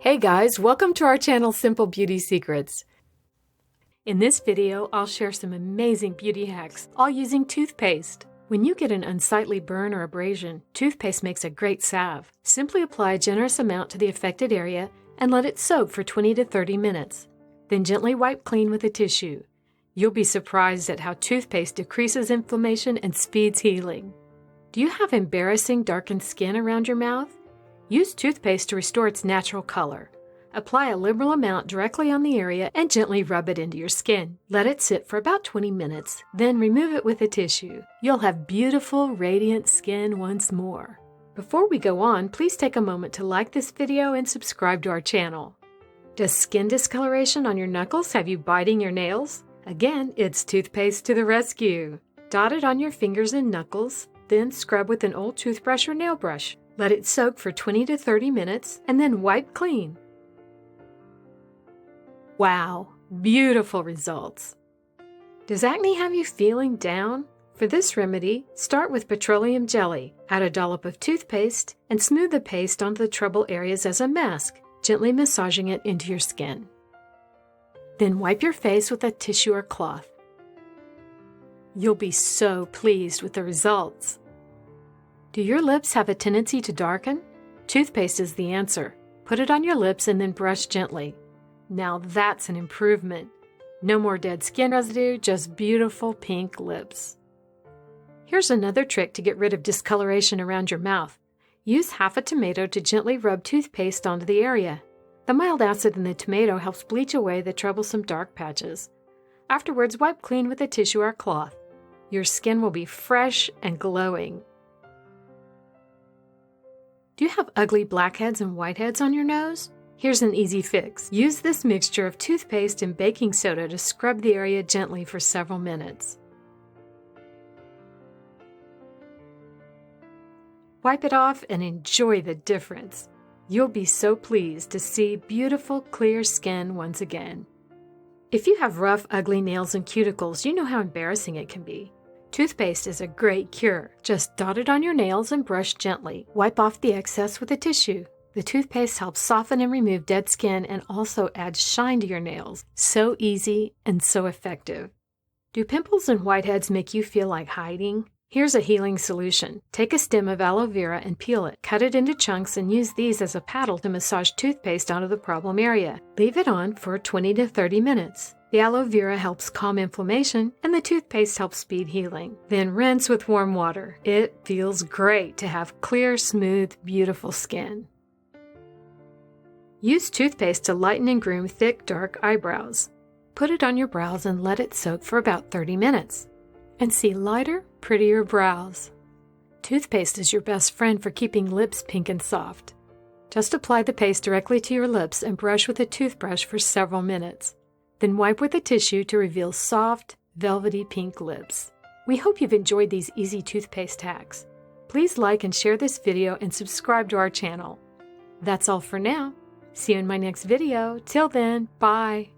Hey guys, welcome to our channel Simple Beauty Secrets. In this video, I'll share some amazing beauty hacks, all using toothpaste. When you get an unsightly burn or abrasion, toothpaste makes a great salve. Simply apply a generous amount to the affected area and let it soak for 20 to 30 minutes. Then gently wipe clean with a tissue. You'll be surprised at how toothpaste decreases inflammation and speeds healing. Do you have embarrassing darkened skin around your mouth? Use toothpaste to restore its natural color. Apply a liberal amount directly on the area and gently rub it into your skin. Let it sit for about 20 minutes, then remove it with a tissue. You'll have beautiful, radiant skin once more. Before we go on, please take a moment to like this video and subscribe to our channel. Does skin discoloration on your knuckles have you biting your nails? Again, it's toothpaste to the rescue. Dot it on your fingers and knuckles, then scrub with an old toothbrush or nail brush. Let it soak for 20 to 30 minutes and then wipe clean. Wow, beautiful results. Does acne have you feeling down? For this remedy, start with petroleum jelly. Add a dollop of toothpaste and smooth the paste onto the trouble areas as a mask, gently massaging it into your skin. Then wipe your face with a tissue or cloth. You'll be so pleased with the results. Do your lips have a tendency to darken? Toothpaste is the answer. Put it on your lips and then brush gently. Now that's an improvement. No more dead skin residue, just beautiful pink lips. Here's another trick to get rid of discoloration around your mouth. Use half a tomato to gently rub toothpaste onto the area. The mild acid in the tomato helps bleach away the troublesome dark patches. Afterwards, wipe clean with a tissue or cloth. Your skin will be fresh and glowing. Do you have ugly blackheads and whiteheads on your nose? Here's an easy fix. Use this mixture of toothpaste and baking soda to scrub the area gently for several minutes. Wipe it off and enjoy the difference. You'll be so pleased to see beautiful, clear skin once again. If you have rough, ugly nails and cuticles, you know how embarrassing it can be. Toothpaste is a great cure. Just dot it on your nails and brush gently. Wipe off the excess with a tissue. The toothpaste helps soften and remove dead skin and also adds shine to your nails. So easy and so effective. Do pimples and whiteheads make you feel like hiding? Here's a healing solution. Take a stem of aloe vera and peel it. Cut it into chunks and use these as a paddle to massage toothpaste onto the problem area. Leave it on for 20 to 30 minutes. The aloe vera helps calm inflammation and the toothpaste helps speed healing. Then rinse with warm water. It feels great to have clear, smooth, beautiful skin. Use toothpaste to lighten and groom thick, dark eyebrows. Put it on your brows and let it soak for about 30 minutes. And see lighter, prettier brows. Toothpaste is your best friend for keeping lips pink and soft. Just apply the paste directly to your lips and brush with a toothbrush for several minutes. Then wipe with a tissue to reveal soft, velvety pink lips. We hope you've enjoyed these easy toothpaste hacks. Please like and share this video and subscribe to our channel. That's all for now. See you in my next video. Till then, bye.